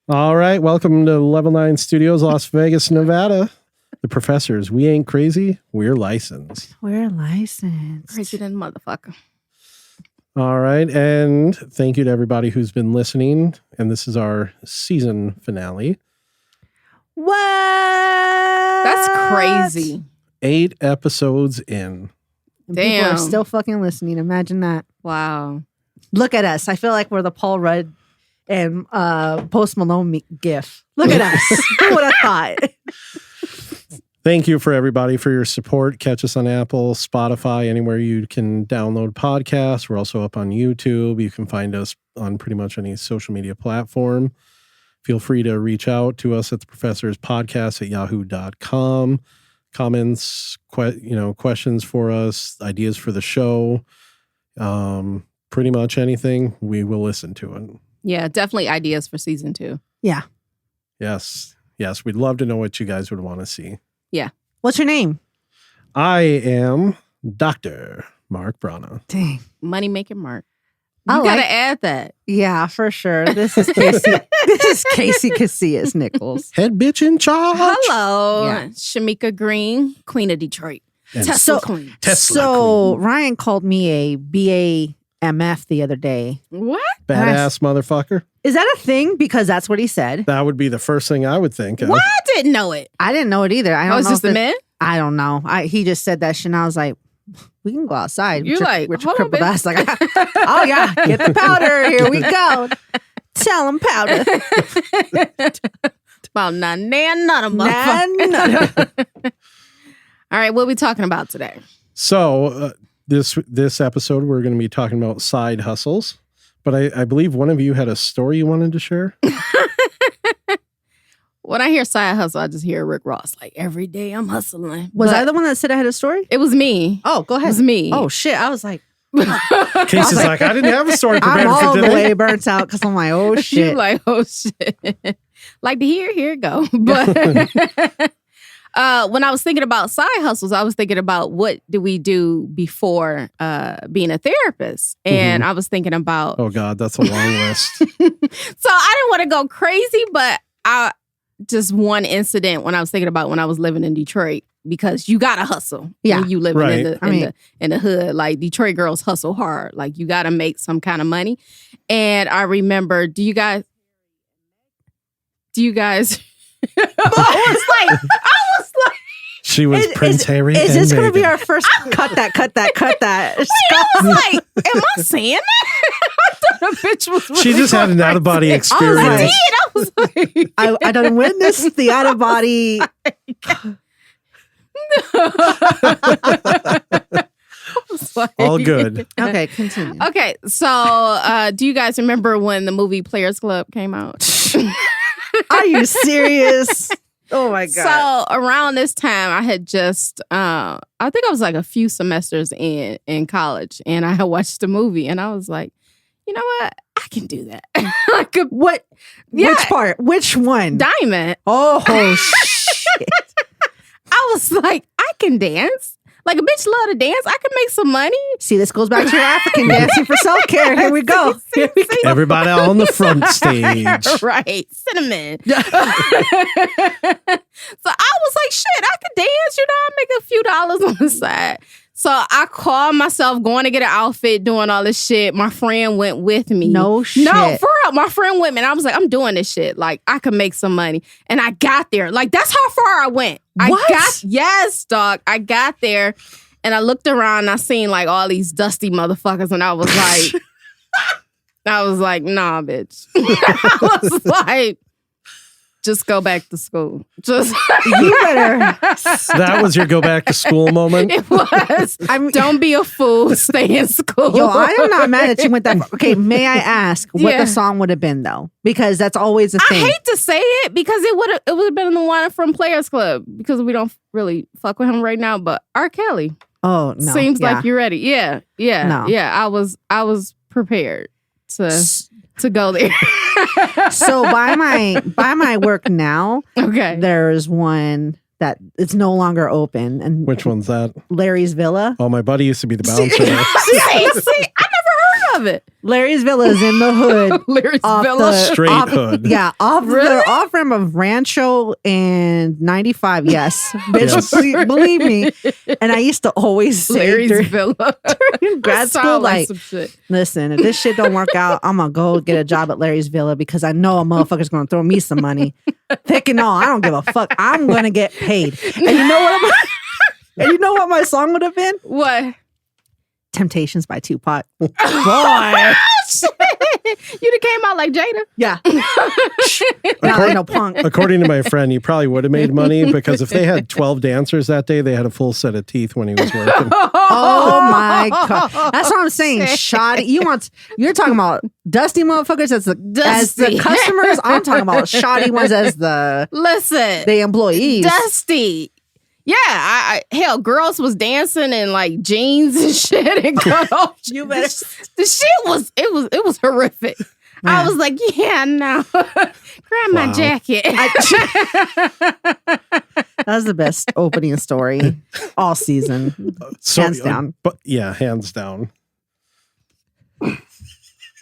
All right. Welcome to Level 9 Studios, Las Vegas, Nevada. The professors, we ain't crazy. We're licensed. We're licensed. Crazy than motherfucker. All right. And thank you to everybody who's been listening. And this is our season finale. What? That's crazy. 8 episodes in. And people are Damn. still fucking listening. Imagine that. Wow. Look at us. I feel like we're the Paul Rudd and Post Malone gif. Look at us. Who would have thought? Thank you for everybody for your support. Catch us on Apple, Spotify, anywhere you can download podcasts. We're also up on YouTube. You can find us on pretty much any social media platform. Feel free to reach out to us at the Professors Podcast at yahoo.com. Comments, questions for us, ideas for the show. Pretty much anything, we will listen to it. Yeah, definitely ideas for season 2. Yeah. Yes. We'd love to know what you guys would want to see. What's your name? I am Dr. Mark Brana. Dang. Money making Mark. I You gotta like- add that. Yeah, for sure. This is Casey. This is Casey Casillas Nichols. Head bitch in charge. Hello, Yeah. Shamika Green, Queen of Detroit. And Tesla so- Queen. Tesla So queen. Ryan called me a BAMF the other day. What? Badass motherfucker. Is that a thing? Because that's what he said. That would be the first thing I would think of. What? I didn't know it. I didn't know it either. I I don't was know. just if a it- man. I don't know. He just said that shit, and I was like, "We can go outside." You're like, with your hold on, crippled bitch. ass. Like, oh yeah, get the powder. Here we go. Tell him powder. Well, none of motherfucker. Nah. All right, what are we talking about today? So this episode, we're going to be talking about side hustles. But I believe one of you had a story you wanted to share. When I hear side hustle, I just hear Rick Ross. Like, every day I'm hustling. Was But I the one that said I had a story? It was me. Oh, go It ahead. was me. Oh shit! I was like, Casey's like, I didn't have a story I'm prepared all for the today. way burnt out because I'm like, oh You shit. like, oh shit. Like to here it go. But when I was thinking about side hustles, I was thinking about what do we do before being a therapist. And I was thinking about Oh God, that's a long list. so I didn't want to go crazy, but just one incident when I was thinking about when I was living in Detroit, because you gotta hustle. Yeah. When you living Right. in the hood. Like Detroit girls hustle hard. Like you gotta make some kind of money. And I remember, do you guys I was like, She was Prince Harry. Is and this going to be Meghan. our first? Cut that. I was like, am I saying that? I thought a bitch was really She just had an going out of body crazy. experience. I was like, I done witnessed the out of body. All good. Okay, continue. Okay, so do you guys remember when the movie Players Club came out? Are you serious? Oh my god. So around this time, I had just, I think I was like a few semesters in college, and I had watched the movie, and I was like, you know what? I can do that. I could, What? Yeah. Which part? Which one? Diamond. Oh shit. I was like, I can dance. Like a bitch love to dance. I can make some money. See, this goes back to your African dancing for self care. Here we go. Here we go. Everybody on the front stage. Right. Cinnamon. So I was like, shit, I could dance, I make a few dollars on the side. So I called myself going to get an outfit, doing all this shit. My friend went with me. No shit. No, for real. My friend went with me. And I was like, I'm doing this shit. Like, I could make some money. And I got there. Like, that's how far I went. What? Yes, dog. I got there and I looked around and I seen like all these dusty motherfuckers. And I was like, nah, bitch. I was like, just go back to school. Just You better. That was your go back to school moment. it was. Don't be a fool. Stay in school. Yo, I am not mad that you went that far. Okay, may I ask what Yeah. the song would have been though? Because that's always a I thing. hate to say it because it would have been the one from Players Club because we don't really fuck with him right now. But R. Kelly Oh no. seems yeah. like you're ready. Yeah. No. I was prepared to go there. So by my work now, Okay. there's one that it's no longer open, and Which one's that? Larry's Villa. Oh, my buddy used to be the See- bouncer. See, I never heard of it. Larry's Villa is in the hood. Larry's Off Villa. the- Straight off- hood. Yeah, off Really? the off rim of Rancho and 95. Yes, bitch, Yes. believe me. And I used to always say Larry's during Villa. grad Sound school, like, some shit. listen, if this shit don't work out, I'm gonna go get a job at Larry's Villa because I know a motherfucker's gonna throw me some money. Pick and all, I don't give a fuck. I'm gonna get paid. And you know what? And you know what my song would have been? What? Temptations by Tupac. Boy, Shit. You'd have came out like Jada. yeah. Not like no punk. According to my friend, he probably would have made money because if they had 12 dancers that day, they had a full set of teeth when he was working. Oh my god, that's what I'm saying. Shoddy, you're talking about dusty motherfuckers as the Dusty. customers. I'm talking about shoddy ones as the Listen, employees. Dusty. Yeah, hell, girls was dancing in like jeans and shit and cut off. You better- The shit was horrific. I Man. was like, yeah, no, grab my Wow. jacket. That was the best opening story all season. So, Hands down. But yeah, hands down.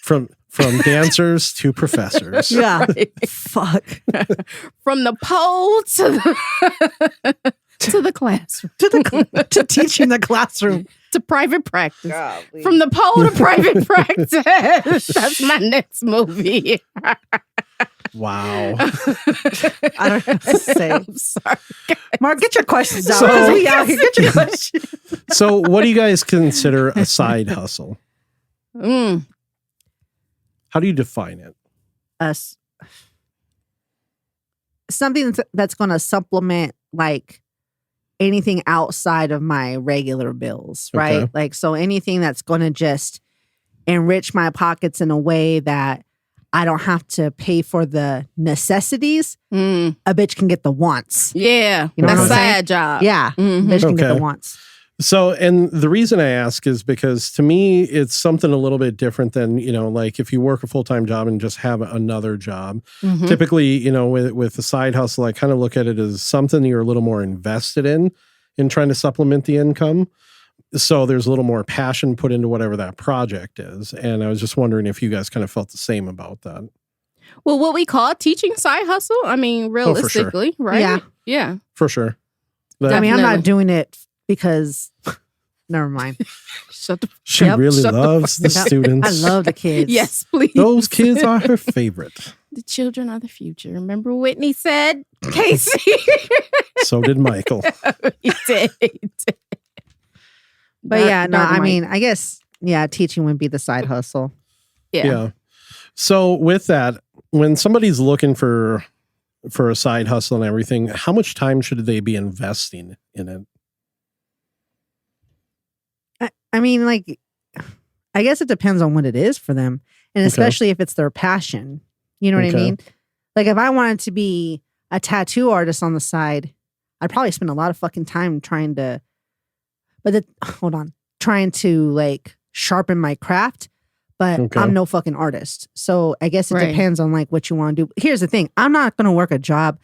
From dancers to professors. Yeah, fuck From the pole to the classroom to teaching the classroom. to private practice. From the pole to private practice. That's my next movie. Wow. I don't know what to say. I'm sorry. Mark, get your questions out. So- 'cause we out here. Get your questions. So, what do you guys consider a side hustle? Mm. How do you define it? Us something that's going to supplement like anything outside of my regular bills, right? Okay. Like, so anything that's going to just enrich my pockets in a way that I don't have to pay for the necessities. Mm. A bitch can get the wants. Yeah. You know That's what a I'm saying? side job. Yeah, Mhm. bitch can get the Okay. wants. So, and the reason I ask is because to me, it's something a little bit different than, like if you work a full-time job and just have another job. Mhm. Typically, with the side hustle, I kind of look at it as something you're a little more invested in trying to supplement the income. So there's a little more passion put into whatever that project is. And I was just wondering if you guys kind of felt the same about that. Well, what we call teaching side hustle, I mean, for sure. realistically, right? Yeah. Yeah. For sure. That- I mean, I'm Definitely. not doing it because, never mind. Shut the she Yep, really shut the loves the Yep. students. I love the kids. Yes, please. Those kids are her favorite. The children are the future. Remember Whitney said, Casey? So did Michael. he did. He did. But Dark- yeah, no, dark I Mike. mean, I guess, yeah, teaching would be the side hustle. Yeah. So with that, when somebody's looking for a side hustle and everything, how much time should they be investing in it? I mean, like, I guess it depends on what it is for them. And Okay. especially if it's their passion. You know what Okay. I mean? Like, if I wanted to be a tattoo artist on the side, I'd probably spend a lot of fucking time trying to, trying to like sharpen my craft. But Okay. I'm no fucking artist. So I guess it Right. depends on like what you want to do. Here's the thing. I'm not going to work a job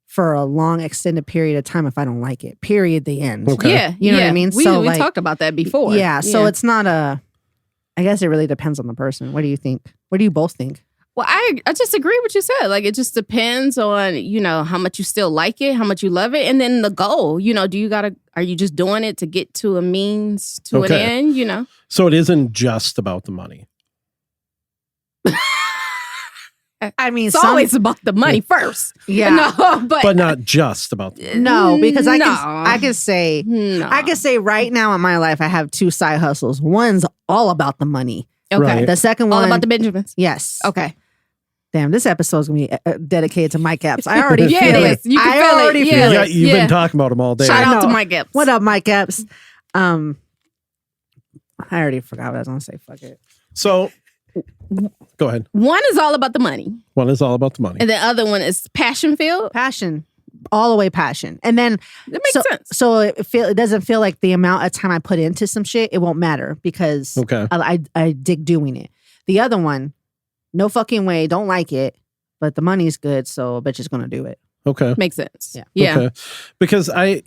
for a long extended period of time if I don't like it. Period. The end. Okay. Yeah. You know what I yeah. mean? We, So, we like- talked about that before. Yeah. So it's not I guess it really depends on the person. What do you think? What do you both think? Well, I just agree with what you said. Like, it just depends on, how much you still like it, how much you love it. And then the goal, are you just doing it to get to a means to Okay. an end, So it isn't just about the money. I mean, It's always about the money first. yeah. No, But not just about the money. No, because I No. can say No. I can say right now in my life I have two side hustles. One's all about the money. Okay. Right. The second All one, about the Benjamins. yes. Okay. Damn, this episode's gonna be dedicated to Mike Epps. I already Yeah, feel it it. is. You can I feel it. already Yeah. feel Yeah, it. you've Yeah. been talking about them all day. Shout I out to know. Mike Epps. What up, Mike Epps? I already forgot what I was gonna say. Fuck it. So go ahead. One is all about the money, One is all about the money. and the other one is passion filled. Passion, all the way passion, and then That makes sense. so it doesn't feel like the amount of time I put into some shit. It won't matter because Okay. I dig doing it. The other one, no fucking way, don't like it, but the money's good, so a bitch is gonna do it. Okay. Makes sense. Yeah. Yeah. Okay. Because I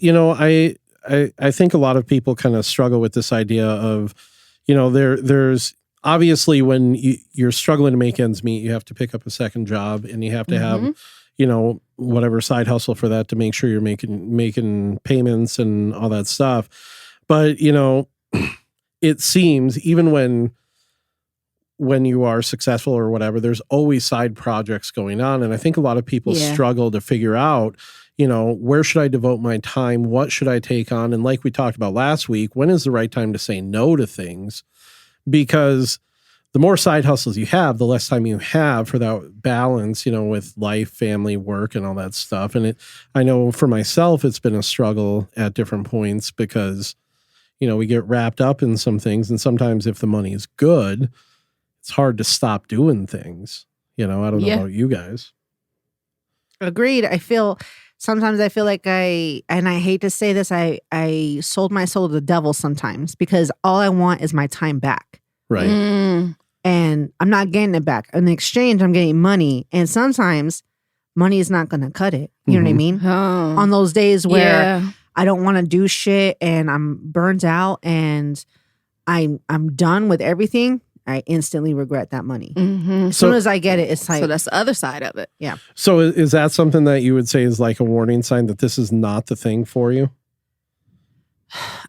think a lot of people kind of struggle with this idea of, there's obviously when you're struggling to make ends meet, you have to pick up a second job, and you have to have, you know, whatever side hustle for that to make sure you're making payments and all that stuff. But, you know, it seems even when you are successful or whatever, there's always side projects going on. And I think a lot of people struggle to figure out, you know, where should I devote my time? What should I take on? And like we talked about last week, when is the right time to say no to things? Because the more side hustles you have, the less time you have for that balance, you know, with life, family, work, and all that stuff. And I know for myself, it's been a struggle at different points because, you know, we get wrapped up in some things. And sometimes if the money is good, it's hard to stop doing things. You know, I don't know about you guys. Agreed. Sometimes I feel like and I hate to say this, I sold my soul to the devil sometimes because all I want is my time back. Right. And I'm not getting it back. In exchange, I'm getting money. And sometimes money is not going to cut it. You know what I mean? Oh. On those days where I don't want to do shit and I'm burnt out and I'm done with everything, I instantly regret that money. As soon as I get it, it's like... So that's the other side of it. Yeah. So is that something that you would say is like a warning sign that this is not the thing for you?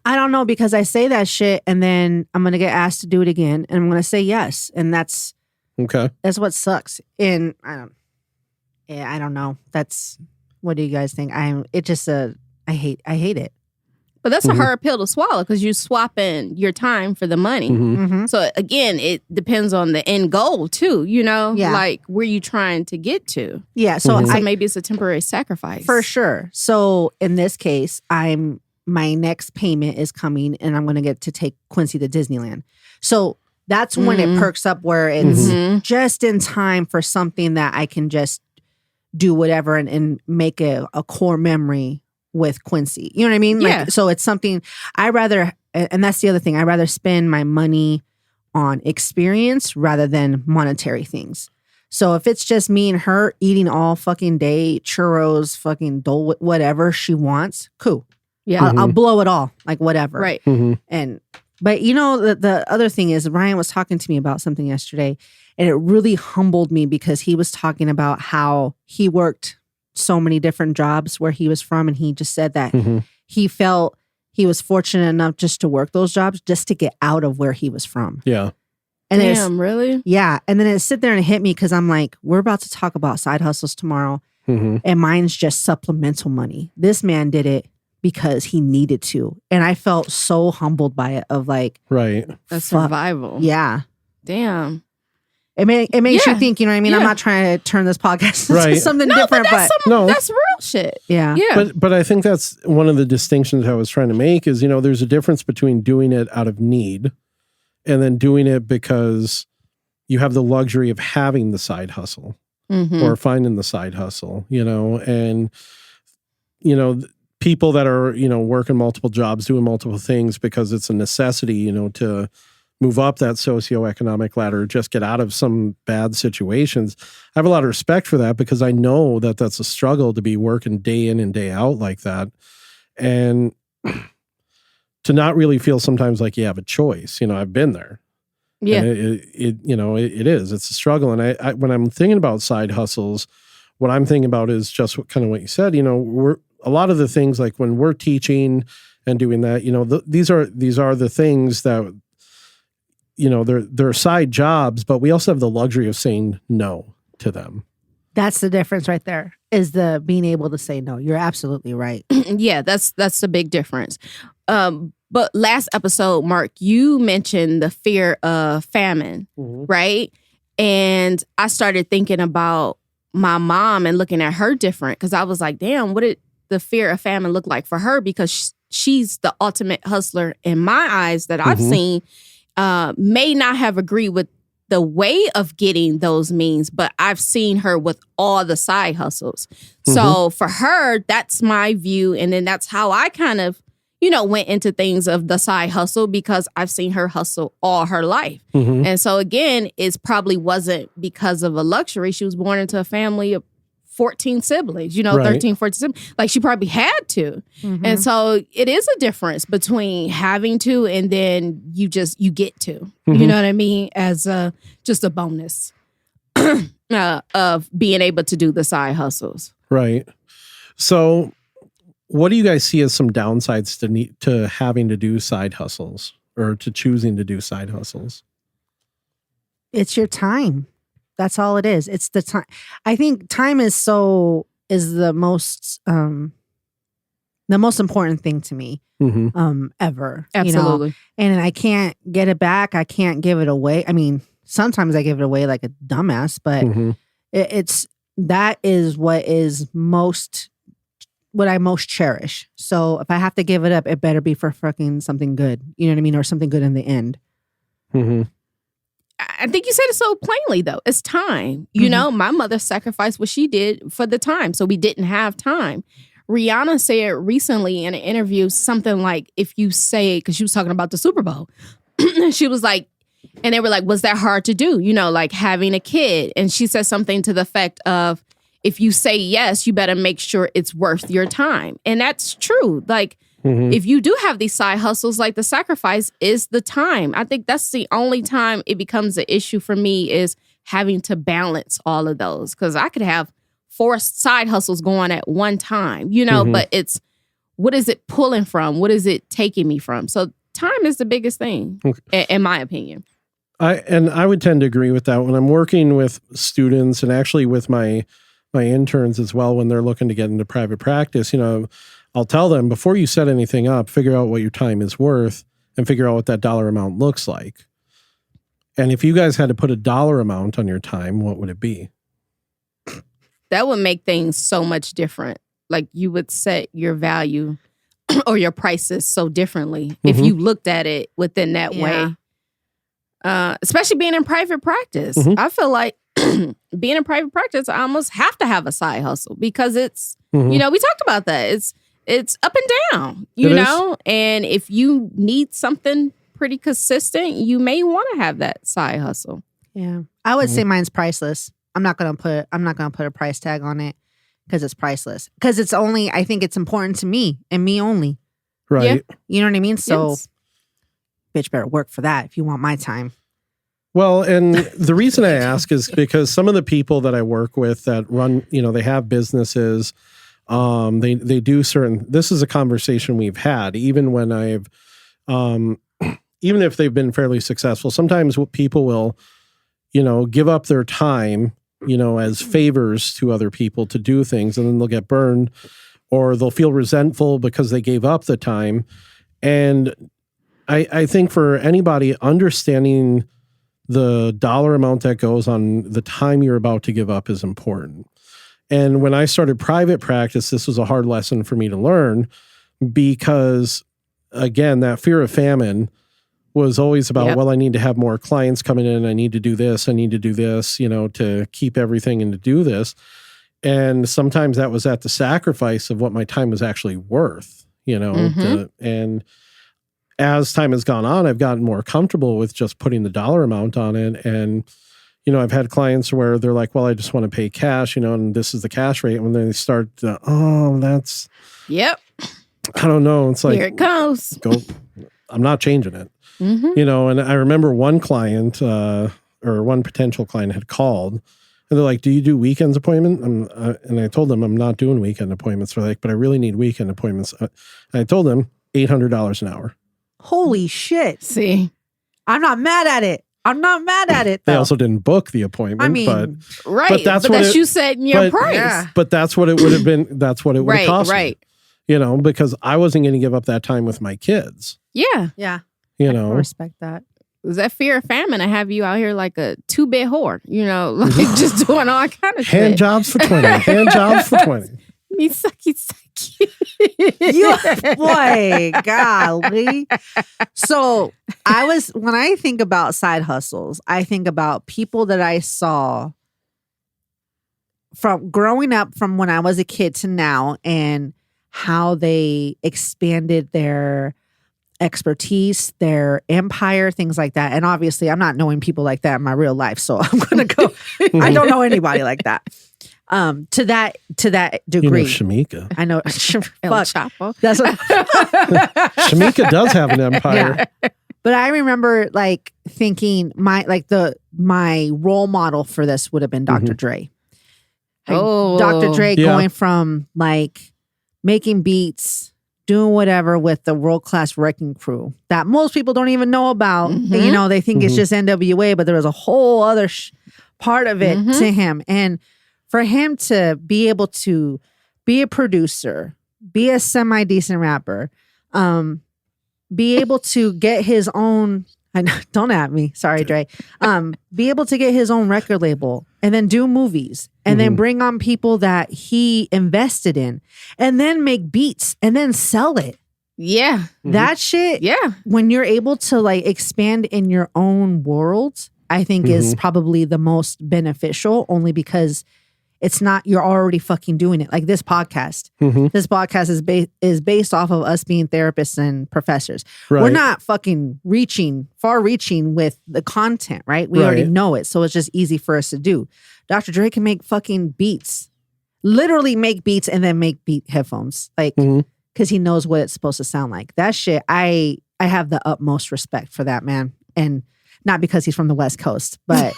I don't know, because I say that shit and then I'm going to get asked to do it again and I'm going to say yes. And that's what sucks. And I don't know. What do you guys think? I hate it. But that's a hard pill to swallow because you're swapping your time for the money. So again, it depends on the end goal too, you know, like where you trying to get to. Yeah. So, maybe it's a temporary sacrifice. For sure. So in this case, my next payment is coming and I'm going to get to take Quincy to Disneyland. So that's when it perks up where it's just in time for something that I can just do whatever and make a core memory with Quincy. You know what I mean? Like, so it's something and that's the other thing. I'd rather spend my money on experience rather than monetary things. So if it's just me and her eating all fucking day, churros, fucking dole, whatever she wants, cool. Yeah. I'll blow it all, like whatever. Right. But you know, the other thing is Ryan was talking to me about something yesterday and it really humbled me because he was talking about how he worked so many different jobs where he was from. And he just said that he felt he was fortunate enough just to work those jobs just to get out of where he was from. Yeah. And damn, really? Yeah. And then it sit there and hit me because I'm like, we're about to talk about side hustles tomorrow. And mine's just supplemental money. This man did it because he needed to. And I felt so humbled by it of like. Right. That's survival. Yeah. Damn. It makes you think, you know what I mean? I'm not trying to turn this podcast into something different, but that's real shit. Yeah. But I think that's one of the distinctions I was trying to make is, you know, there's a difference between doing it out of need and then doing it because you have the luxury of having the side hustle or finding the side hustle, you know, and, you know, people that are, you know, working multiple jobs, doing multiple things because it's a necessity, you know, to move up that socioeconomic ladder, just get out of some bad situations. I have a lot of respect for that because I know that that's a struggle to be working day in and day out like that. And to not really feel sometimes like you have a choice, you know, I've been there. Yeah. And it is, it's a struggle. And I when I'm thinking about side hustles, what I'm thinking about is just kind of what you said, you know, a lot of the things like when we're teaching and doing that, you know, these are the things that, you know, they're side jobs, but we also have the luxury of saying no to them. That's the difference right there, is the being able to say no. You're absolutely right. Yeah, that's the big difference. But last episode, Mark, you mentioned the fear of famine, right? And I started thinking about my mom and looking at her different because I was like, damn, what did the fear of famine look like for her? Because she's the ultimate hustler in my eyes that I've seen. May not have agreed with the way of getting those means, but I've seen her with all the side hustles. So for her, that's my view. And then that's how I kind of, you know, went into things of the side hustle because I've seen her hustle all her life. And so again, it probably wasn't because of a luxury. She was born into a family of 14 siblings, you know, Right. 13, 14 siblings. Like she probably had to. Mhm. And so it is a difference between having to and then you get to. You Mhm. know what I mean? As just a bonus of being able to do the side hustles. Right. So, what do you guys see as some downsides to having to do side hustles or to choosing to do side hustles? It's your time. That's all it is. It's the time. I think time is the most important thing to me Mm-hmm. ever. Absolutely. You know? And I can't get it back. I can't give it away. I mean, sometimes I give it away like a dumbass, but Mm-hmm. that is what I most cherish. So if I have to give it up, it better be for fucking something good. You know what I mean? Or something good in the end. Mm-hmm. I think you said it so plainly, though. It's time. You Mhm. know, my mother sacrificed what she did for the time, so we didn't have time. Rihanna said recently in an interview something like, if you say, because she was talking about the Super Bowl, she was like, and they were like, was that hard to do? You know, like having a kid. And she said something to the effect of, if you say yes, you better make sure it's worth your time. And that's true. Like, Mm-hmm. if you do have these side hustles, like the sacrifice is the time. I think that's the only time it becomes an issue for me is having to balance all of those. Because I could have 4 side hustles going at one time, you know, Mhm. but it's what is it pulling from? What is it taking me from? So time is the biggest thing, in my opinion. I would tend to agree with that when I'm working with students and actually with my interns as well when they're looking to get into private practice. You know, I'll tell them before you set anything up, figure out what your time is worth and figure out what that dollar amount looks like. And if you guys had to put a dollar amount on your time, what would it be? That would make things so much different. Like you would set your value or your prices so differently if Mhm. you looked at it within that Yeah. way. Especially being in private practice. Mhm. I feel like being in private practice, I almost have to have a side hustle because it's, Mhm. you know, we talked about that. It's up and down, you It is. know? And if you need something pretty consistent, you may want to have that side hustle. Yeah. I would Mhm. say mine's priceless. I'm not gonna put a price tag on it because it's priceless. Because I think it's important to me and me only. Right. You know what I mean? So Yes. bitch better work for that if you want my time. Well, and the reason I ask is because some of the people that I work with that run, you know, they have businesses, they do certain, this is a conversation we've had, even when I've, even if they've been fairly successful, sometimes what people will, you know, give up their time, you know, as favors to other people to do things, and then they'll get burned or they'll feel resentful because they gave up the time. And I think for anybody understanding the dollar amount that goes on the time you're about to give up is important. And when I started private practice, this was a hard lesson for me to learn because, again, that fear of famine was always about, Yep. well, I need to have more clients coming in. I need to do this. I need to do this, you know, to keep everything and to do this. And sometimes that was at the sacrifice of what my time was actually worth, you know, Mhm. and as time has gone on, I've gotten more comfortable with just putting the dollar amount on it. And, you know, I've had clients where they're like, well, I just want to pay cash, you know, and this is the cash rate. And when they start, that's, Yep. I don't know. It's like, Here it comes. I'm not changing it, Mm-hmm. you know. And I remember one client or one potential client had called and they're like, do you do weekends appointment? And I told them I'm not doing weekend appointments. They're like, but I really need weekend appointments. And I told them $800 an hour. Holy shit. See, I'm not mad at it. They Though. also didn't book the appointment, I mean, but right. that's But what that's it- you said in your but- price. Yeah. but that's what it would have been. That's what it would have Right, cost right. me, you know, because I wasn't going to give up that time with my kids, Yeah. yeah. you I know. respect that. Was that fear of famine to have you out here like a 2-bit whore, you know, like just doing all kind of Hand shit. jobs for 20. Hand jobs for 20. Me sucky sucky. You boy, golly. So when I think about side hustles, I think about people that I saw from growing up from when I was a kid to now and how they expanded their expertise, their empire, things like that. And obviously I'm not knowing people like that in my real life. So I'm going to go, I don't know anybody like that. To that You know degree. Shamika. I know. El Fuck. Chapo. That's what, Shamika does have an empire. yeah. But I remember like thinking my role model for this would have been Dr. Dre. Like, Oh. Dr. Dre Yeah. going from like making beats, doing whatever with the world class Wrecking Crew that most people don't even know about. Mhm. You know, they think it's Mhm. just NWA, but there was a whole other part of it Mhm. to him. And for him to be able to be a producer, be a semi decent rapper, be able to get his own. I know, don't at me. Sorry, Dre. Be able to get his own record label and then do movies and then Mhm. bring on people that he invested in and then make beats and then sell it. Yeah. Mhm. That shit, Yeah. when you're able to like expand in your own world, I think is probably the most beneficial only because it's not, you're already fucking doing it. Like this podcast. Mhm. This podcast is based off of us being therapists and professors. Right. We're not fucking far reaching with the content, right? We already Right. know it. So it's just easy for us to do. Dr. Dre can make fucking beats, literally make beats and then make beat headphones. Like, Mhm. because he knows what it's supposed to sound like. That shit, I have the utmost respect for that man. And not because he's from the West Coast, but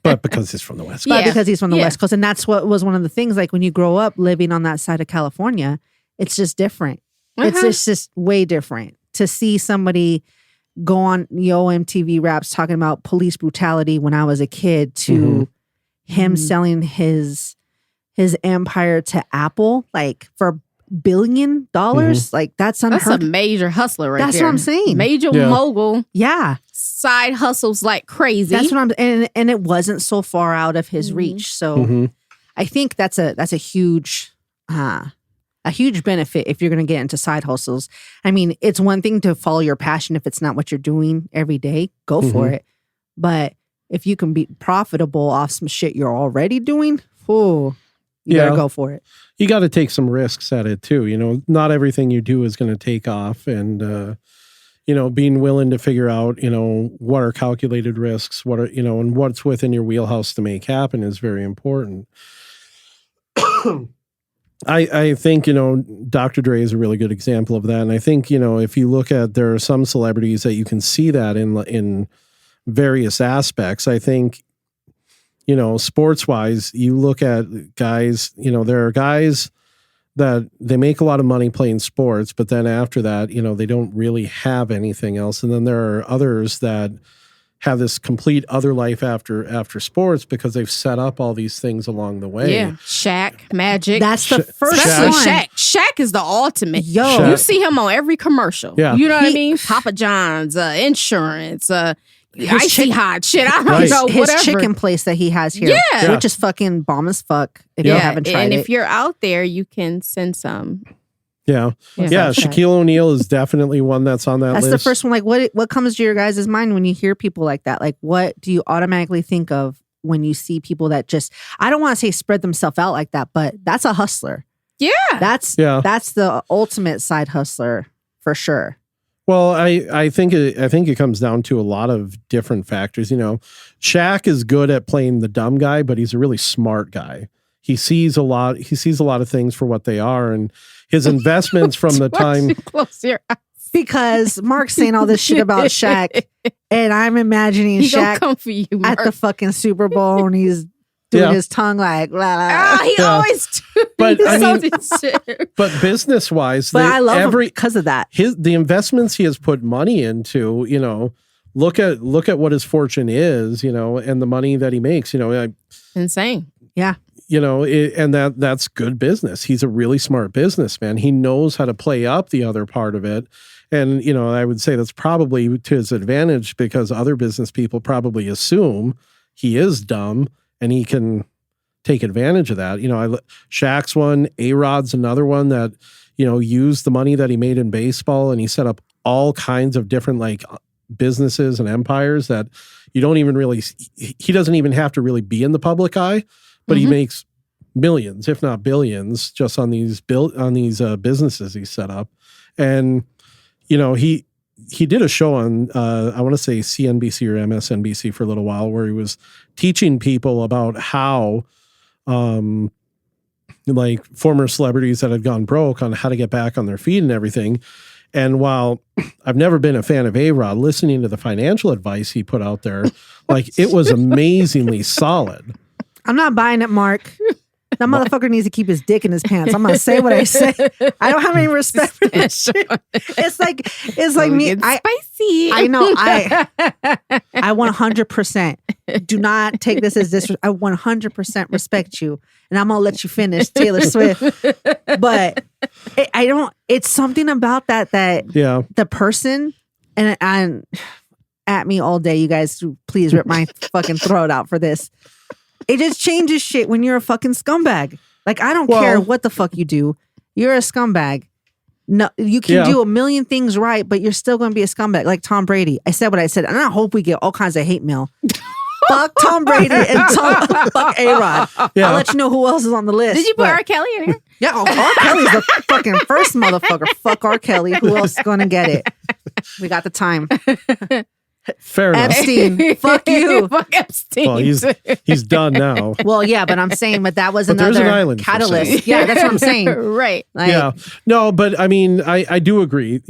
But because he's from the West Coast. but Yeah. because he's from the Yeah. West Coast. And that's what was one of the things, like when you grow up living on that side of California, it's just different. It's Uh-huh. just way different to see somebody go on MTV Raps talking about police brutality when I was a kid to Mhm. him Mhm. selling his empire to Apple, like for $1 billion. Like that's That's unheard. a major hustler right That's there. what I'm saying. Major Yeah. mogul. Yeah. Side hustles like crazy. That's what and it wasn't so far out of his Mhm. reach. So Mhm. I think that's a huge benefit if you're going to get into side hustles. I mean, it's one thing to follow your passion if it's not what you're doing every day, go for Mhm. it. But if you can be profitable off some shit you're already doing, you better Yeah. go for it. You got to take some risks at it too. You know, not everything you do is going to take off, and being willing to figure out, what are calculated risks, what are, and what's within your wheelhouse to make happen is very important. I think, Dr. Dre is a really good example of that. And I think, if you look at, there are some celebrities that you can see that in various aspects. I think, sports wise, you look at guys, there are guys that they make a lot of money playing sports, but then after that, they don't really have anything else. And then there are others that have this complete other life after sports because they've set up all these things along the way. Yeah. Shaq, Magic. That's the first Especially one. Shaq. Shaq is the ultimate. Yo, Shaq. You see him on every commercial. Yeah. You know what I He- mean? Papa John's, insurance, His Icy chick- Hot shit. I don't Right. know. his Whatever. chicken place that he has here, Yeah. which is fucking bomb as fuck. If you Yeah. haven't tried And it, if you're out there, you can send some. Yeah. Yeah. Yeah. That's right. Shaquille O'Neal is definitely one that's on that that's list. the first one. Like, what comes to your guys' mind when you hear people like that? Like, what do you automatically think of when you see people that just, I don't want to say spread themselves out like that, but that's a hustler. Yeah. That's Yeah. that's the ultimate side hustler for sure. Well, I think it comes down to a lot of different factors. Shaq is good at playing the dumb guy, but he's a really smart guy. He sees a lot of things for what they are, and his investments from the time. Close your eyes. Because Mark's saying all this shit about Shaq, and I'm imagining He gonna Shaq come for you, at the Mark. fucking Super Bowl and he's doing Yeah. his tongue like, la, la. Ah, he Yeah. always do. But, He's I so mean- sincere. But business wise, But I love him because of that. the investments he has put money into, look at what his fortune is, and the money that he makes, Insane. and that's good business. He's a really smart businessman. He knows how to play up the other part of it. And, I would say that's probably to his advantage because other business people probably assume he is dumb and he can take advantage of that. Shaq's one, A-Rod's another one that, used the money that he made in baseball and he set up all kinds of different like businesses and empires that you don't even really, he doesn't even have to really be in the public eye, but he Mhm. makes millions, if not billions, just on these businesses he set up. And, he did a show on, I want to say CNBC or MSNBC for a little while where he was teaching people about how like former celebrities that had gone broke on how to get back on their feet and everything. And while I've never been a fan of A-Rod, listening to the financial advice he put out there, like it was amazingly solid. I'm not buying it, Mark. That motherfucker needs to keep his dick in his pants. I'm gonna say what I say. I don't have any respect for that shit. It's like me. Spicy. I know. I 100% do not take this as disrespect. I 100% respect you, and I'm gonna let you finish, Taylor Swift. But I don't. It's something about that the person and at me all day. You guys, please rip my fucking throat out for this. It just changes shit when you're a fucking scumbag. Like, I don't care what the fuck you do. You're a scumbag. No, you can do a million things right, but you're still going to be a scumbag. Like Tom Brady. I said what I said, and I hope we get all kinds of hate mail. Fuck Tom Brady and fuck A-Rod. Yeah. I'll let you know who else is on the list. Did you put R. Kelly in here? Yeah, R. Kelly's the fucking first motherfucker. Fuck R. Kelly. Who else is going to get it? We got the time. Fair enough. Epstein. Fuck you. Fuck Epstein. Well, he's done now. Well, yeah, but I'm saying, but that was But there's another an island for catalyst. sale. Yeah, that's what I'm saying. Right. Like, Yeah. No, but I mean, I do agree,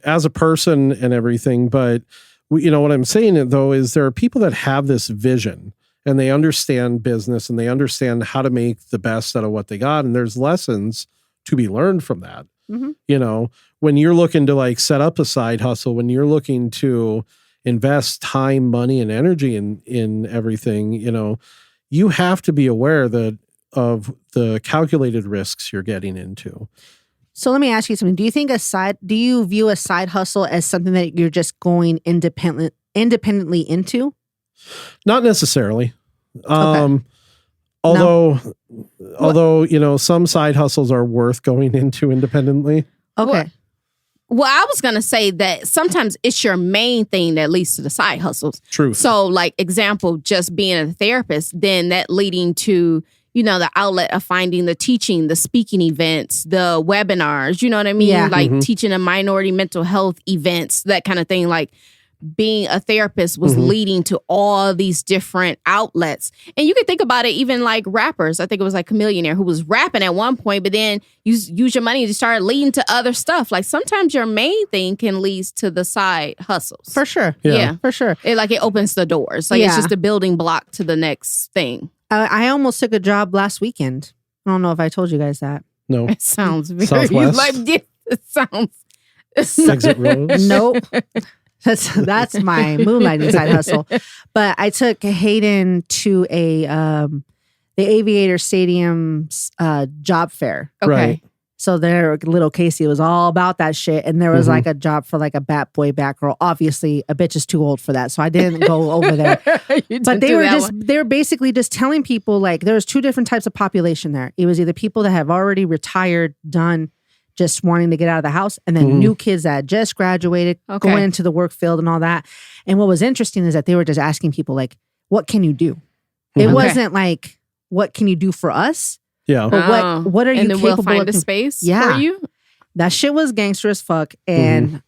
as a person and everything. But, what I'm saying though is there are people that have this vision and they understand business and they understand how to make the best out of what they got. And there's lessons to be learned from that. Mhm. When you're looking to like set up a side hustle, when you're looking to invest time, money, and energy in everything, you have to be aware of the calculated risks you're getting into. So let me ask you something. Do you view a side hustle as something that you're just going independently into? Not necessarily. Okay. Although, some side hustles are worth going into independently. Okay. Well, I was going to say that sometimes it's your main thing that leads to the side hustles. Truth. So, like, example, just being a therapist, then that leading to, the outlet of finding the teaching, the speaking events, the webinars, you know what I mean? Yeah. Like teaching a minority mental health events, that kind of thing. Like, being a therapist was leading to all these different outlets. And you can think about it, even like rappers. I think it was like Chameleonaire who was rapping at one point, but then use your money to start leading to other stuff. Like sometimes your main thing can lead to the side hustles. For sure. Yeah. For sure. It opens the doors. Like it's just a building block to the next thing. I almost took a job last weekend. I don't know if I told you guys that. No. It sounds very Southwest? it sounds Exit roads. Nope. That's my moonlighting side hustle. But I took Hayden to the Aviator Stadium's job fair. okay. Right. So there, little Casey was all about that shit. And there was like a job for like a bat boy, bat girl. Obviously, a bitch is too old for that. So I didn't go over there. But they were basically just telling people like there was two different types of population there. It was either people that have already retired, done, just wanting to get out of the house, and then new kids that had just graduated, going into the work field and all that. And what was interesting is that they were just asking people like, what can you do? It wasn't like, what can you do for us? Yeah. But what are you and then capable we'll find of a doing? space Yeah. for you? That shit was gangster as fuck. And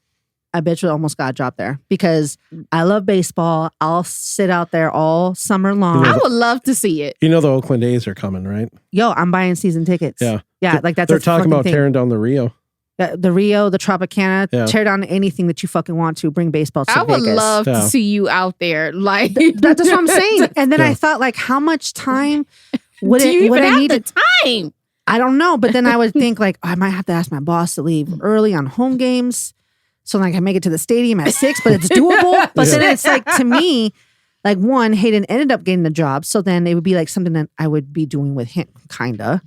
I bet you almost got dropped there because I love baseball. I'll sit out there all summer long. I would love to see it. The Oakland A's are coming, right? Yo, I'm buying season tickets. Yeah. Yeah, like that's They're a talking fucking about thing. tearing down the Rio. The Rio, the Tropicana, Yeah. tear down anything that you fucking want to. Bring baseball to I would Vegas. love to Yeah. see you out there. Like That's what I'm saying. And then Yeah. I thought, like, how much time would do you even I have need? the time? I don't know. But then I would think, like, I might have to ask my boss to leave early on home games, so like I make it to the stadium at 6. But it's doable. But then it's like, to me, like, one, Hayden ended up getting the job, so then it would be like something that I would be doing with him, kinda.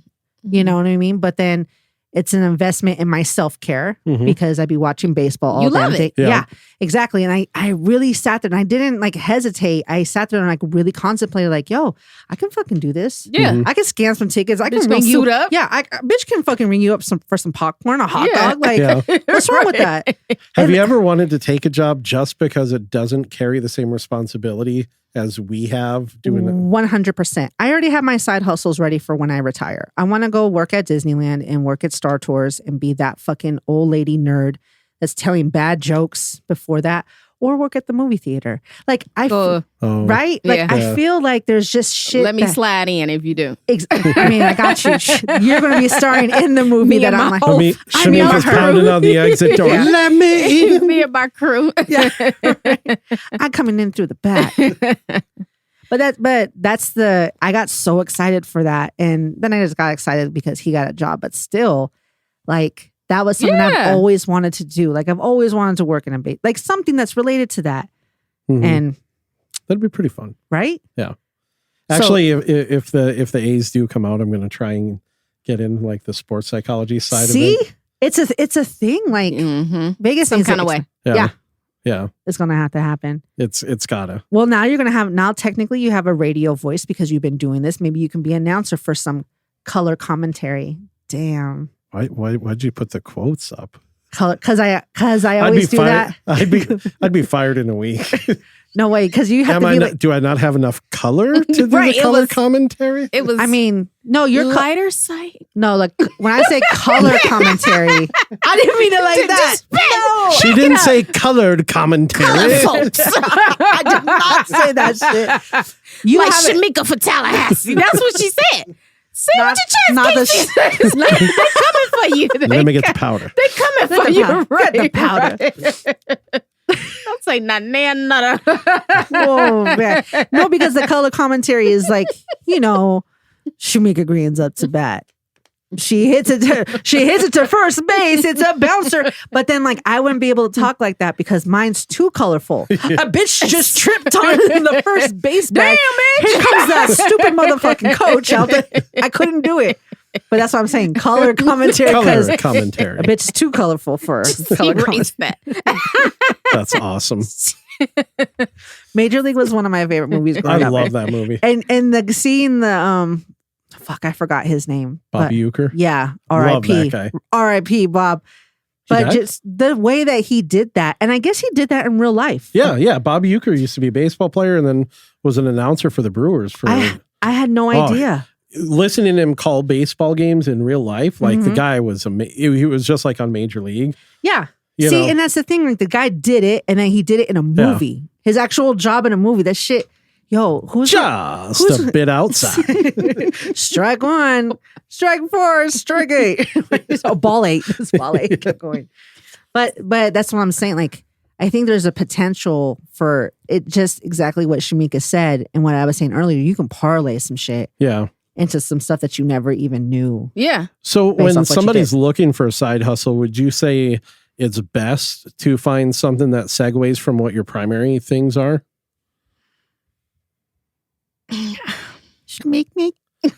You know what I mean? But then it's an investment in my self-care because I'd be watching baseball all You damn love day. it. Yeah, exactly. And I really sat there and I didn't like hesitate. I sat there and like really contemplated like, yo, I can fucking do this. Yeah. I can scan some tickets. I Bitch can gonna ring you suit up. Yeah, bitch can fucking ring you up for some popcorn, a hot Yeah. dog. Like, Yeah. what's wrong with that? Have you ever wanted to take a job just because it doesn't carry the same responsibility as we have doing it? 100%. I already have my side hustles ready for when I retire. I want to go work at Disneyland and work at Star Tours and be that fucking old lady nerd that's telling bad jokes before that. or work at the movie theater. Like Oh, right? Like Yeah. I feel like there's just shit. let me that- slide in if you do. I mean, I got you. You're going to be starring in the movie Me that and I'm my like, whole- I know Shamika's her. pounding on the exit door. Yeah. Let me in. Me and my crew. Yeah. I'm coming in through the back. But that's I got so excited for that. And then I just got excited because he got a job. But still, like that was something Yeah. I've always wanted to do. Like I've always wanted to work in a base, like something that's related to that. Mhm. And That'd be pretty fun. right? Actually, if the A's do come out, I'm going to try and get in like the sports psychology side See? of it. It's a thing. Like hmm Vegas Some needs kind to of way. Yeah. Yeah. It's gonna have to happen. It's gotta. Well, now you're gonna have technically you have a radio voice because you've been doing this. Maybe you can be an announcer for some color commentary. Damn. Why'd you put the quotes up? Color because I always do that. I'd be fired in a week. No way, because you have to be like Do I not have enough color to do Right, the it color was- commentary? It was. I mean, no, you're lighter sight. no, like when I say color commentary, I didn't mean it like that. No, She didn't say colored commentary. Folks. I did not say that shit. You like have it. Shamika for Tallahassee. That's what she said. Say Not- what your not the chest case is. They coming for you. Let me get the powder. They coming Get for the you. powder. Right. Get the powder. Don't say nothing, nada. Whoa, man. No, because the color commentary is like, Shamika Green's up to bat. She hits it to first base. It's a bouncer. But then like I wouldn't be able to talk like that because mine's too colorful. A bitch just tripped on the first base bag. Damn, Here comes that stupid motherfucking coach out there. I couldn't do it. But that's what I'm saying. Color commentary because Color commentary. a bit's too colorful for color He commentary. raised that. That's awesome. Major League was one of my favorite movies I growing up. love that movie. And the scene, fuck, I forgot his name. Bobby Euchre. Yeah, Love R.I.P. that guy. R.I.P. Bob. He But died? just the way that he did that, and I guess he did that in real life. Yeah. Bobby Euchre used to be a baseball player and then was an announcer for the Brewers for I had no Oh, idea. listening to him call baseball games in real life. Like the Mhm. guy was he was just like on Major League. Yeah. You See, know? and that's the thing. Like the guy did it, and then he did it in a movie. His actual job in a movie. That shit. Yo, who's Just a bit outside. strike one, strike four, strike eight. Oh, ball eight. It's ball eight. Kept going. But that's what I'm saying. Like, I think there's a potential for it. Just exactly what Shamika said, and what I was saying earlier. You can parlay some shit Yeah. into some stuff that you never even knew. Yeah. So Based off when what you somebody's looking for a side hustle, would you say it's best to find something that segues from what your primary things are? Shamik. I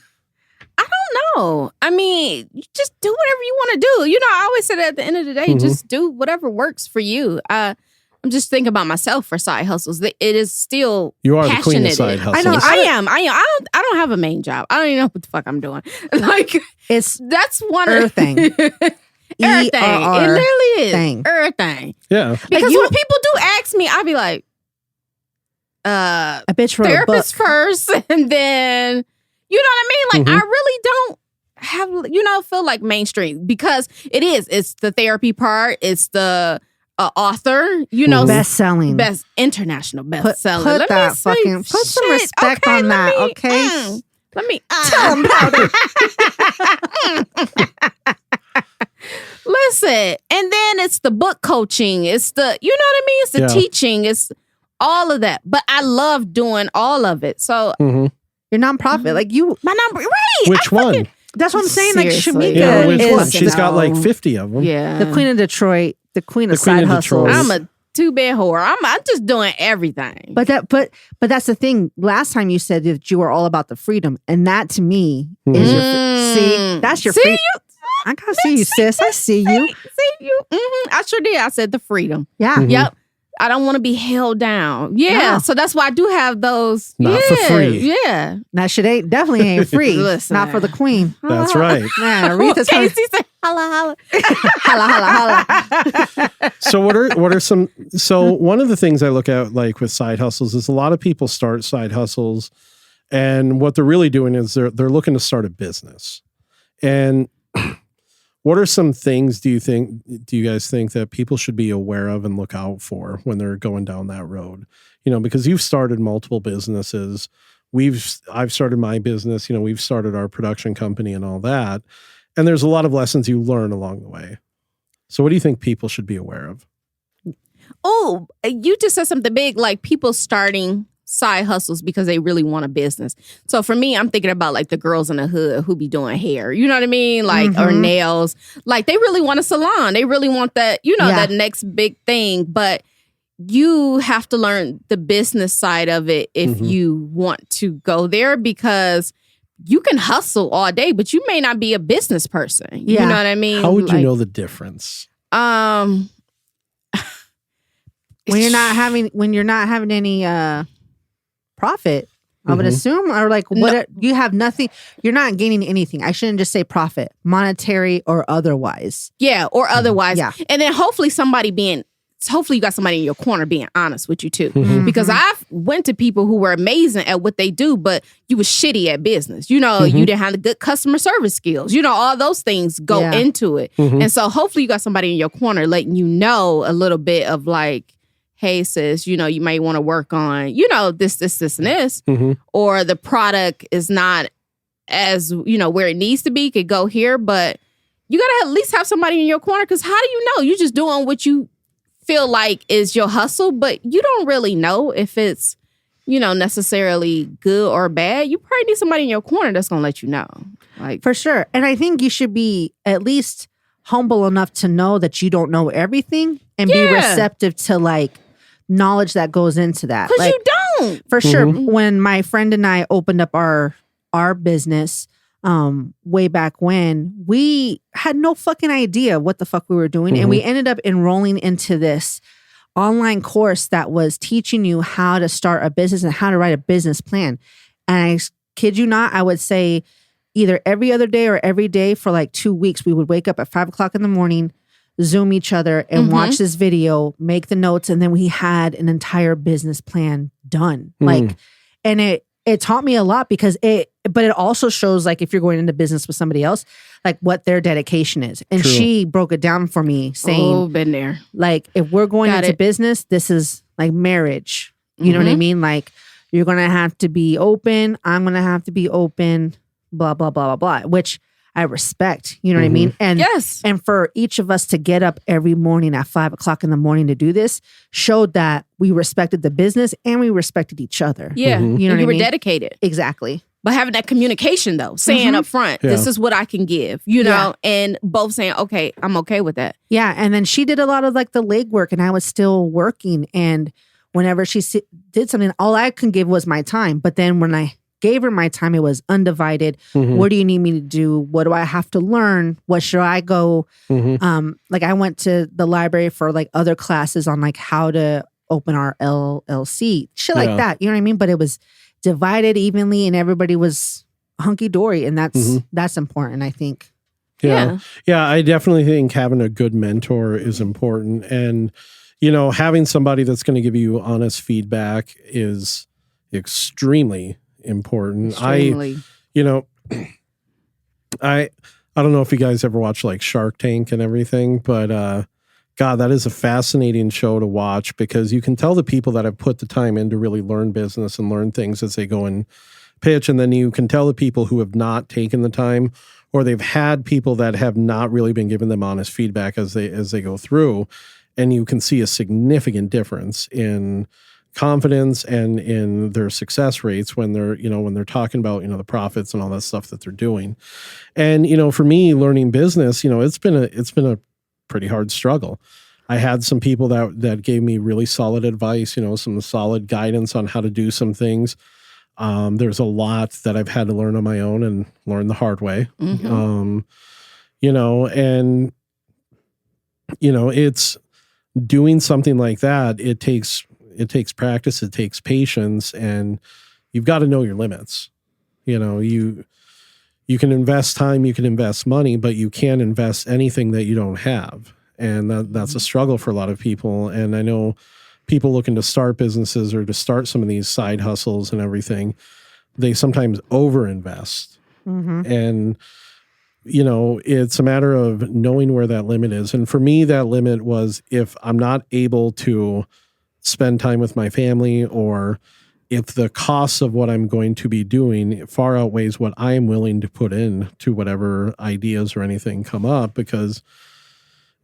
don't know. I mean, you just do whatever you want to do. You know, I always say that at the end of the day, Mhm. just do whatever works for you. I'm just thinking about myself for side hustles. It is still You are the queen of passionate. side I know, hustles. I am. I don't have a main job. I don't even know what the fuck I'm doing. Like It's that's one Everything. Everything. It ERR literally is. thing. Everything. Yeah. Because you- when people do ask me, I'll be like, A bitch wrote a book. therapist first, and then you know what I mean? Like Mhm. I really don't have feel like mainstream because it's the therapy part, it's the author, Mhm. Best selling. best international Put bestseller. that Let me say fucking put some shit. respect Okay, on let that, me- okay? Let me Tell 'em powder. Listen, and then it's the book coaching. It's the you know what I mean. It's the Yeah. teaching. It's all of that. But I love doing all of it. So Mhm. Your nonprofit, like you. my number right. Which one? That's what I'm saying. Like Seriously. Shamika Yeah, which one? is She's got like No. 50 of them. Yeah, the queen of Detroit, the queen of The queen side of hustles. Detroit. I'm a 2-bed whore. I'm just doing everything. But that's the thing. Last time you said that you were all about the freedom, and that to me is your see. That's your See freedom. you. I gotta see you, sis. I see you. See you. I sure did. I said the freedom. Yeah. Mhm. Yep. I don't want to be held down. Yeah. No. So that's why I do have those. Not yeah, for free. Yeah. That shit definitely ain't free. Listen. Not for the queen. That's right. Man, Aretha's trying Casey said, holla, holla. holla, holla, holla. So what are some one of the things I look at like with side hustles is a lot of people start side hustles and what they're really doing is they're looking to start a business. And What are some things do you guys think that people should be aware of and look out for when they're going down that road? You know, because you've started multiple businesses. I've started my business, you know, we've started our production company and all that. And there's a lot of lessons you learn along the way. So what do you think people should be aware of? Oh, you just said something big, like people starting side hustles because they really want a business. So for me, I'm thinking about like the girls in the hood who be doing hair, you know what I mean? Like, or nails. Like they really want a salon. They really want that, you know, that next big thing. But you have to learn the business side of it if you want to go there, because you can hustle all day, but you may not be a business person. You know what I mean? How would you know the difference? When you're not having any profit, I would assume, or like what you have nothing, you're not gaining anything. I shouldn't just say profit, monetary or otherwise. Yeah, or otherwise. Yeah. And then hopefully you got somebody in your corner being honest with you too. Because I've went to people who were amazing at what they do, but you was shitty at business. You know, you didn't have the good customer service skills. You know, all those things go into it. And so hopefully you got somebody in your corner letting you know a little bit of like, hey sis, you know, you might want to work on, you know, this, and this. Or the product is not as, you know, where it needs to be, could go here, but you got to at least have somebody in your corner, because how do you know? You're just doing what you feel like is your hustle, but you don't really know if it's, you know, necessarily good or bad. You probably need somebody in your corner that's going to let you know. Like, for sure. And I think you should be at least humble enough to know that you don't know everything and be receptive to like knowledge that goes into that. Because like, you don't. For sure. When my friend and I opened up our business, way back when, we had no fucking idea what the fuck we were doing. And we ended up enrolling into this online course that was teaching you how to start a business and how to write a business plan. And I kid you not, I would say either every other day or every day for like 2 weeks, we would wake up at 5 o'clock in the morning, Zoom each other and watch this video, make the notes. And then we had an entire business plan done. Like, and it taught me a lot because but it also shows like if you're going into business with somebody else, like what their dedication is. And she broke it down for me saying, been there. Like if we're going into business, this is like marriage. You know what I mean? Like you're going to have to be open. I'm going to have to be open, blah, blah, blah, blah, blah, which I respect. You know what I mean? And and for each of us to get up every morning at 5 o'clock in the morning to do this showed that we respected the business and we respected each other. Yeah. You know what you I were mean? dedicated. Exactly. But having that communication though, saying up front, this is what I can give, you know, and both saying, okay, I'm okay with that. Yeah. And then she did a lot of like the legwork and I was still working. And whenever she did something, all I could give was my time. But then when I gave her my time, it was undivided. What do you need me to do? What do I have to learn? What should I go? Like I went to the library for like other classes on like how to open our LLC, shit like that. You know what I mean? But it was divided evenly and everybody was hunky dory. And that's important, I think. Yeah. I definitely think having a good mentor is important. And, you know, having somebody that's going to give you honest feedback is extremely important. Extremely. I don't know if you guys ever watch like Shark Tank and everything, but God, that is a fascinating show to watch because you can tell the people that have put the time in to really learn business and learn things as they go and pitch. And then you can tell the people who have not taken the time or they've had people that have not really been giving them honest feedback as they go through. And you can see a significant difference in confidence and in their success rates when they're talking about, you know, the profits and all that stuff that they're doing. And, you know, for me learning business, you know, it's been a pretty hard struggle. I had some people that gave me really solid advice, you know, some solid guidance on how to do some things. There's a lot that I've had to learn on my own and learn the hard way. You know, and, you know, it's doing something like that. It takes practice, it takes patience, and you've got to know your limits. You know, you can invest time, you can invest money, but you can't invest anything that you don't have. And that's a struggle for a lot of people. And I know people looking to start businesses or to start some of these side hustles and everything, they sometimes overinvest. And it's a matter of knowing where that limit is. And for me, that limit was if I'm not able to spend time with my family, or if the costs of what I'm going to be doing far outweighs what I am willing to put in to whatever ideas or anything come up. Because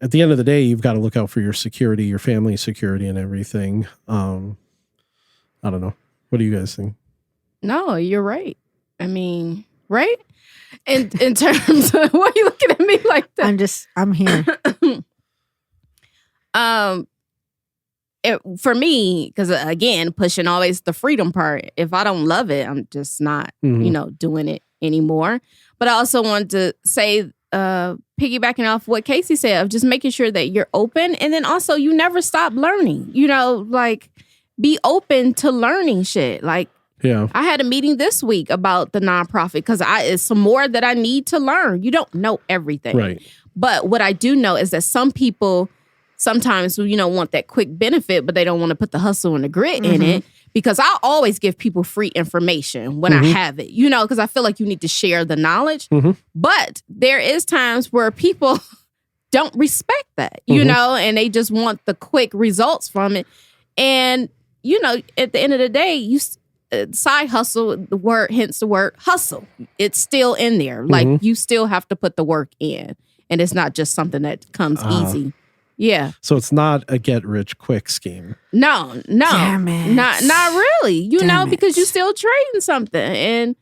at the end of the day, you've got to look out for your security, your family security, and everything. I don't know. What do you guys think? No, you're right. I mean, right? In terms of, why are you looking at me like that? I'm here. For me, because again, pushing always the freedom part. If I don't love it, I'm just not, doing it anymore. But I also wanted to say, piggybacking off what Casey said, of just making sure that you're open, and then also you never stop learning. Like be open to learning shit. Like, yeah, I had a meeting this week about the nonprofit because it's some more that I need to learn. You don't know everything, right? But what I do know is that some people sometimes, want that quick benefit, but they don't want to put the hustle and the grit in it. Because I always give people free information when I have it, because I feel like you need to share the knowledge. But there is times where people don't respect that, and they just want the quick results from it. And, at the end of the day, side hustle, hence the word hustle. It's still in there. Like, you still have to put the work in. And it's not just something that comes easy. Yeah. So it's not a get rich quick scheme. No. Damn it. Not really. Because you're still trading something. And,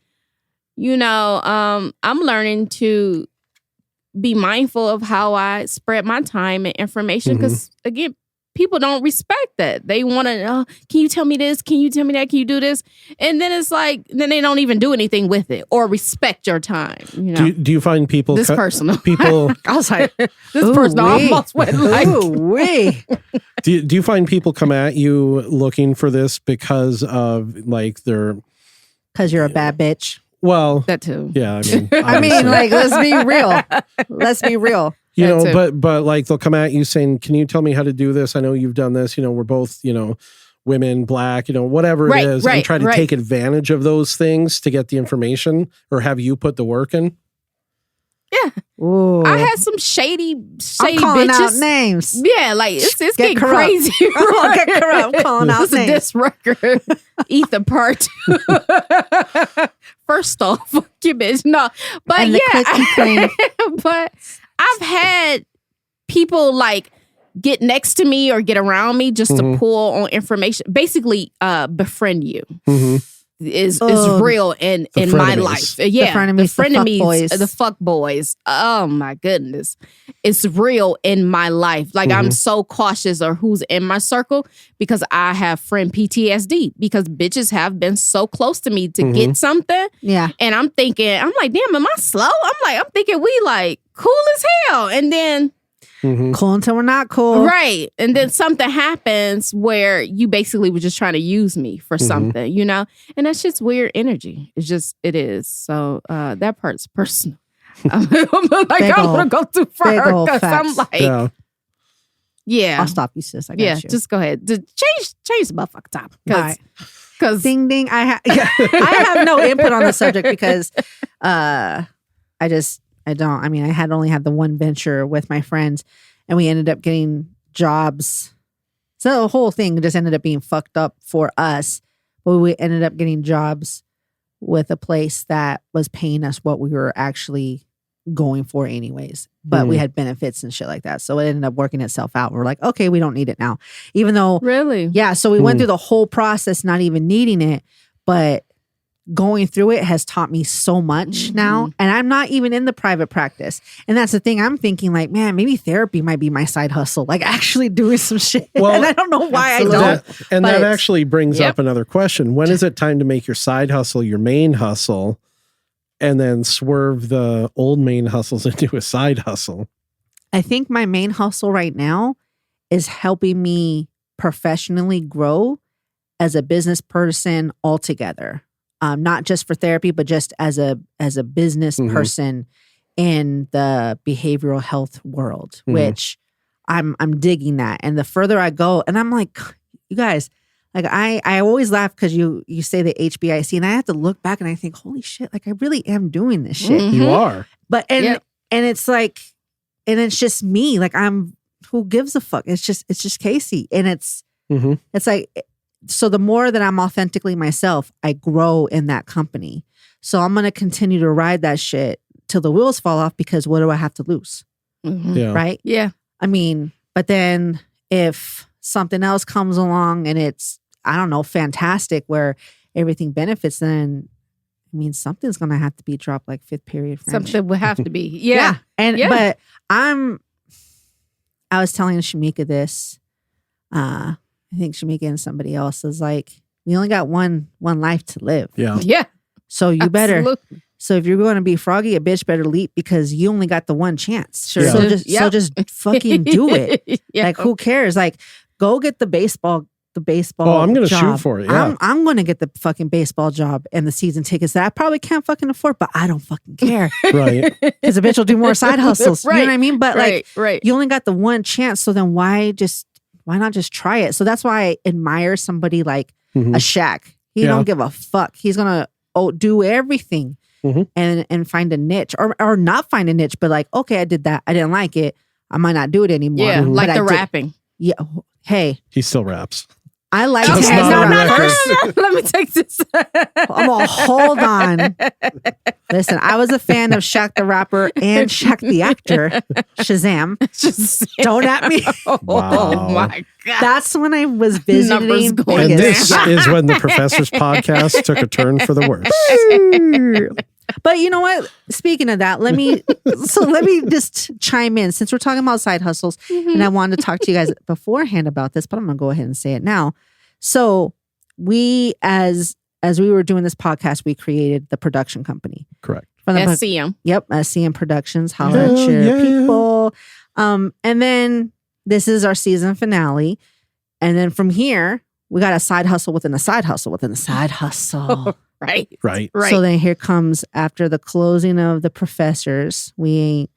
I'm learning to be mindful of how I spread my time and information. Because again, people don't respect that. They want to know, can you tell me this? Can you tell me that? Can you do this? And then it's like, then they don't even do anything with it or respect your time. Do you find people this personal people? I was like, this person almost went like, do you find people come at you looking for this because of like because you're a bad bitch? Well, that too. Yeah, I mean, like, let's be real. Let's be real. But like they'll come at you saying, "Can you tell me how to do this? I know you've done this. We're both, women, black, whatever it is," and try to take advantage of those things to get the information or have you put the work in. Yeah. Ooh. I had some shady I'm calling bitches. out names. Yeah, like it's getting corrupt. crazy. Get corrupt. I'm calling out names. This record, Ether Part 2. First off, fuck you, bitch. No, but And the but I've had people like get next to me or get around me just to pull on information. Basically, befriend you. Is real in my life. Yeah, the frenemies, the fuck boys. Oh my goodness, it's real in my life. Like I'm so cautious of who's in my circle because I have friend PTSD because bitches have been so close to me to get something. Yeah, and I'm like, damn, am I slow? I'm thinking we like cool as hell, and then. Cool until we're not cool. Right. And then something happens where you basically were just trying to use me for something, And that's just weird energy. It is. So that part's personal. I'm like, I don't want to go too far because I'm like, yeah. I'll stop you, sis. I got you. Just go ahead. Change the motherfucking topic. Because ding ding. I have no input on the subject because I don't. I mean, I had only had the one venture with my friends and we ended up getting jobs. So the whole thing just ended up being fucked up for us. But we ended up getting jobs with a place that was paying us what we were actually going for anyways. But we had benefits and shit like that. So it ended up working itself out. We're like, okay, we don't need it now. Even though. Really? Yeah. So we went through the whole process not even needing it. But going through it has taught me so much now. And I'm not even in the private practice. And that's the thing. I'm thinking like, man, maybe therapy might be my side hustle. Like actually doing some shit. Well, and I don't know why I don't. That actually brings up another question. When is it time to make your side hustle your main hustle and then swerve the old main hustles into a side hustle? I think my main hustle right now is helping me professionally grow as a business person altogether. Not just for therapy, but just as a business person in the behavioral health world, which I'm digging that. And the further I go, and I'm like, you guys, like I always laugh because you say the HBIC, and I have to look back and I think, holy shit, like I really am doing this shit. You are. But and And it's like, and it's just me. Like who gives a fuck? It's just Casey. And it's like, so the more that I'm authentically myself, I grow in that company. So I'm going to continue to ride that shit till the wheels fall off, because what do I have to lose? Yeah. Right? Yeah. I mean, but then if something else comes along and it's, I don't know, fantastic, where everything benefits, then I mean, something's going to have to be dropped, like Fifth Period French. Something would have to be. Yeah. And, Yeah. but I was telling Shamika this, I think Shamika and somebody else is like, we only got one life to live. Yeah. Yeah. So you better, Absolutely. so if you're going to be froggy, a bitch better leap, because you only got the one chance. Sure. Yeah. So just fucking do it. Yeah. Like, who cares? Like, go get the baseball Oh, I'm going to job. shoot for it. Yeah. I'm going to get the fucking baseball job and the season tickets that I probably can't fucking afford, but I don't fucking care, Right. because a bitch will do more side hustles. You know what I Right. mean? But like, right. you only got the one chance, so then why not just try it? So that's why I admire somebody like Mhm. a Shaq. He Yeah. don't give a fuck. He's gonna do everything Mhm. and find a niche, or not find a niche, but like, okay, I did that, I didn't like it, I might not do it anymore. Yeah. Mhm. Like But the I did- rapping. Yeah. Hey, He still raps. I like Just to not have on the record. rappers. Let me take this. I'm gonna hold on. Listen, I was a fan of Shaq the rapper and Shaq the actor. Shazam. Just Don't at me. Oh Wow. my God. That's when I was Numbers visiting going And Vegas. this is when the Professor's podcast took a turn for the worse. But you know what? Speaking of that, let me just chime in, since we're talking about side hustles, and I wanted to talk to you guys beforehand about this, but I'm gonna go ahead and say it now. So we, as we were doing this podcast, we created the production company. Correct. From the SCM. Yep, SCM Productions. Holler at Hell your yeah. people. And then this is our season finale, and then from here we got a side hustle within a side hustle within a side hustle. Right. Right. Right. So then here comes, after the closing of the Professors, we ain't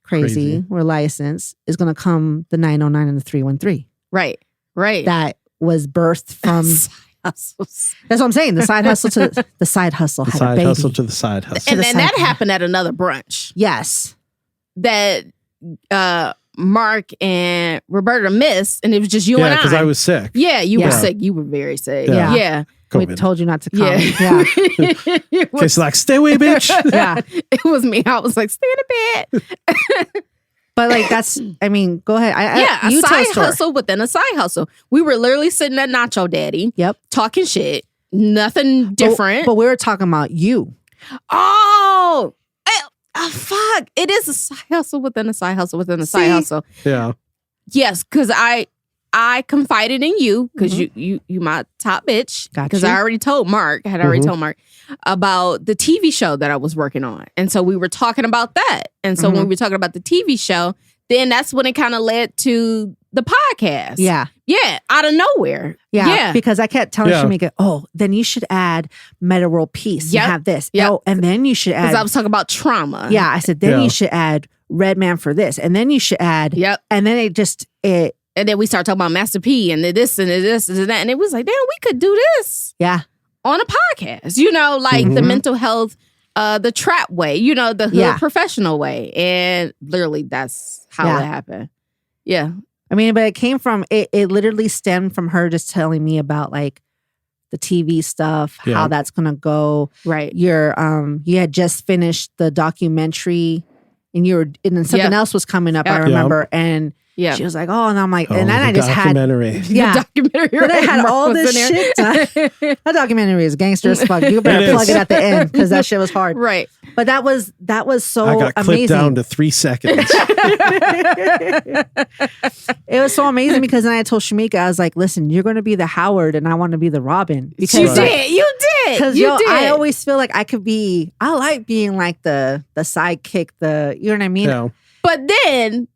crazy. We're licensed, is going to come the 909 and the 313. right. Right. That was birthed from, Side hustles. that's what I'm saying, the side hustle to the side hustle. The had a side baby. hustle to the side hustle. And the then side that hustle. happened at another brunch Yes. that Mark and Roberta missed, and it was just you Yeah, and because I. I was sick. Yeah, you were Yeah. sick. You were very sick. Yeah. Yeah. We COVID. told you not to come. Yeah. Yeah. It was- Casey's like, stay away, bitch. Yeah. It was me. I was like, stay in the bed. But like, that's, I mean, go ahead. Yeah, you a tell side story. hustle within a side hustle. We were literally sitting at Nacho Daddy. Yep. Talking shit. Nothing different. But we were talking about you. Fuck. It is a side hustle within a side hustle within a side See? hustle. Yeah. Yes, because I confided in you because you my top bitch. Got Because you. I already told Mark, I had already told Mark about the TV show that I was working on. And so we were talking about that. And so when we were talking about the TV show, then that's when it kind of led to the podcast. Yeah. Yeah. Out of nowhere. Yeah. Yeah. Because I kept telling Yeah. Shamika, oh, then you should add Meta World Peace. Yep. You have this. Yep. Oh, and then you should Because add. I was talking about trauma. Yeah, I said, then Yeah. you should add Red Man for this. And then you should add. Yep. And then it And then we started talking about Master P and the this and the this and that. And it was like, damn, we could do this yeah. on a podcast. You know, like the mental health, the trap way, you know, the hood Yeah. professional way. And literally that's how Yeah. it happened. Yeah. I mean, but it came from, it literally stemmed from her just telling me about like the TV stuff, Yeah. how that's going to go. Right. You had just finished the documentary and and then something Yeah. else was coming up, I Yeah. remember. And Yeah. she was like, oh, and I'm like, Oh, and then the I just had, documentary. yeah. The documentary. Then I right? had Mark all was this in there. shit done. That documentary is gangster as fuck. You better It plug is. it at the end because that shit was hard. Right. But that was so I got clipped amazing. down to 3 seconds. It was so amazing because then I told Shamika, I was like, listen, you're going to be the Howard and I want to be the Robin. Because You Right. did. You did. Because You did. I always feel like I like being like the sidekick, you know what I mean? Yeah. But then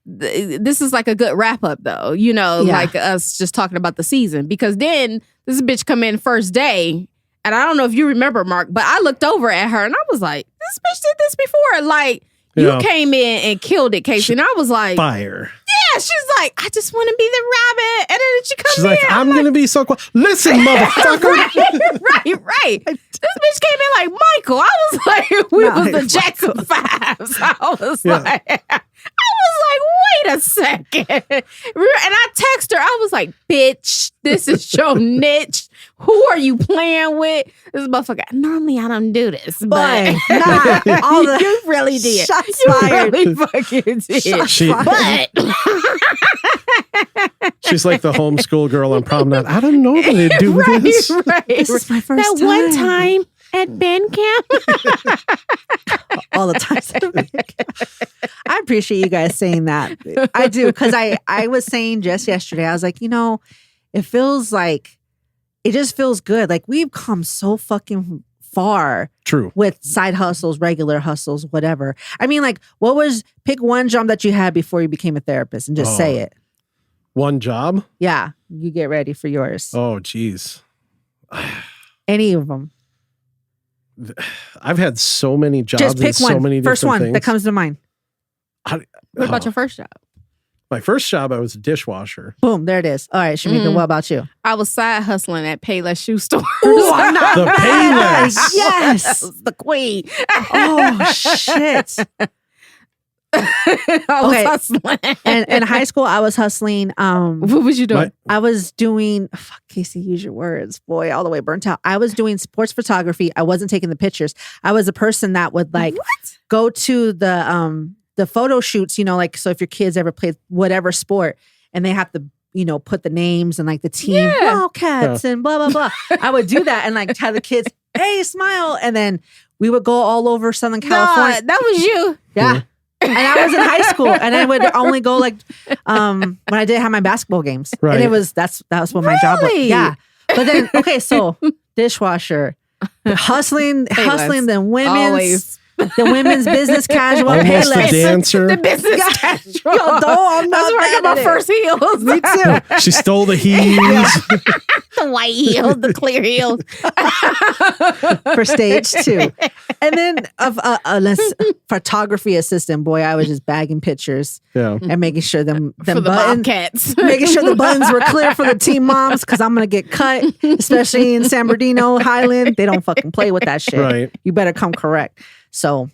this is like a good wrap up though, you know, Yeah. like us just talking about the season. Because then this bitch come in first day, and I don't know if you remember, Mark, but I looked over at her and I was like, this bitch did this before. Like, you Yeah. came in and killed it, Casey. And I was like, Fire. Yeah, she's like, I just want to be the rabbit. And then she comes She's in. like, I'm going to be so quiet. Listen, motherfucker. right. This bitch came in like Michael. I was like, we No, was the Michael. Jackson Fives. I was Yeah. like, wait a second. And I text her. I was like, bitch, this is your niche. Who are you playing with? This motherfucker. Normally I don't do this, Boy, but not all the you really did. shots You fired. really fucking did. Shots She- fired. But She's like the homeschool girl on prom night. I don't know that they do right, this. right. This is my first that one time at band camp. all the time. I appreciate you guys saying that. I do, because I was saying just yesterday, I was like, it feels like, it just feels good. Like we've come so fucking far True. with side hustles, regular hustles, whatever. I mean, like, pick one job that you had before you became a therapist and just say it. One job? Yeah, you get ready for yours. Oh, geez. Any of them. I've had so many jobs Just pick and so one. many First different one things. that comes to mind. What about your first job? My first job, I was a dishwasher. Boom, there it is. All right, Shamika, what about you? I was side hustling at Payless Shoe Store. Ooh, I'm not The mad. Payless. Yes. the queen. Oh, shit. I was Okay. hustling. And in high school, I was hustling. What was you doing? My- I was doing, fuck, Casey, use your words, boy, all the way burnt out. I was doing sports photography. I wasn't taking the pictures. I was a person that would go to the photo shoots, like, so if your kids ever played whatever sport and they have to, put the names and like the team, Yeah. Wildcats and blah, blah, blah. I would do that and like tell the kids, hey, smile. And then we would go all over Southern California. Nah, that was you. Yeah. And I was in high school and I would only go like when I did have my basketball games. Right. And that was what my job was. Really? Yeah. But then, okay, so dishwasher, hustling, the women's business casual. Almost a Payless. dancer. The business casual. Yo, I'm That's not where I got bad my at first heels. Me too. She stole the heels. The white heels, the clear heels. For stage 2. And then photography assistant, boy, I was just bagging pictures Yeah. and making sure them For the buttons, Bobcats. making sure the buttons were clear for the team moms because I'm gonna get cut, especially in San Bernardino, Highland. They don't fucking play with that shit. Right. You better come correct. So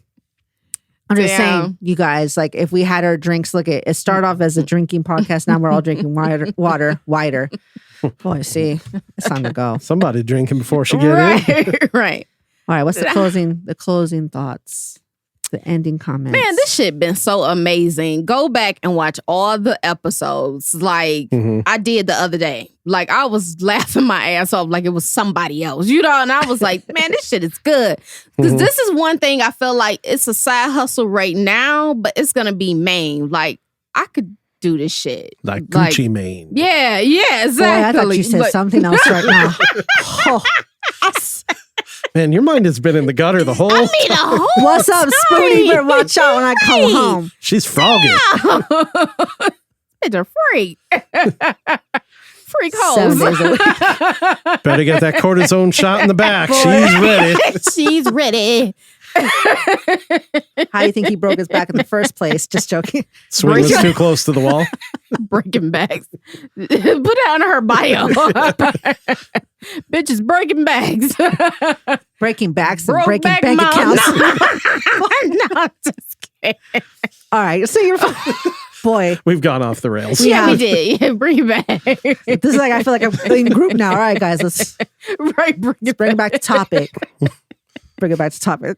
I'm just Damn. saying, you guys, like if we had our drinks, look it started off as a drinking podcast. Now we're all drinking water wider. Boy, see, it's time to go. Somebody drinking before she get in. Right, right. All right, what's the closing thoughts? The ending comments. Man, this shit been so amazing. Go back and watch all the episodes like Mhm. I did the other day. Like I was laughing my ass off like it was somebody else, and I was like, man, this shit is good. Because Mhm. this is one thing I feel like it's a side hustle right now, but it's going to be main. Like I could do this shit. Like Gucci Mane. Yeah, Boy, exactly. I thought you said But- something else right now. Oh, Man, your mind has been in the gutter the whole I mean, a whole what's up, Spoonie? You better watch out when I come home. She's frogging. It's a freak. Freak 7 hoes. days a week. Better get that cortisone shot in the back. Boy. She's ready. She's ready. How do you think he broke his back in the first place? Just joking. Swing was too close to the wall. Breaking bags. Put it on her bio. Bitches breaking bags. Breaking backs and Broke breaking back bank mom. accounts. No, I'm just kidding. All right, so you're boy. We've gone off the rails. Yeah. Yeah, we did. Yeah, bring it back. This is like I feel like I'm in group now. All right, guys, let's Right, bring it bring it back to topic. Bring it back to topic.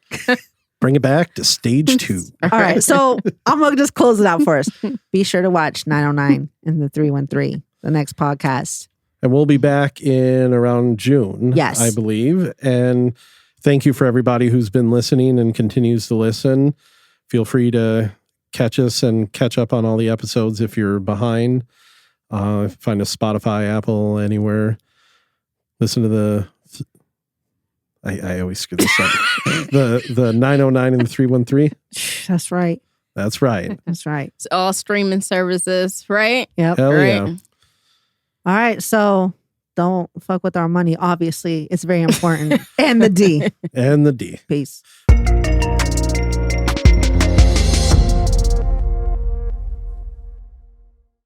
Bring it back to stage 2. All right, so I'm gonna just close it out for us. Be sure to watch 909 and the 313, the next podcast. And we'll be back in around June, Yes. I believe. And thank you for everybody who's been listening and continues to listen. Feel free to catch us and catch up on all the episodes if you're behind. Find us Spotify, Apple, anywhere. Listen to the... I always screw this up. the 909 and the 313. That's right. That's right. That's right. It's all streaming services, right? Yep. Hell right. yeah. All right, so don't fuck with our money. Obviously, it's very important. And the D. And the D. Peace.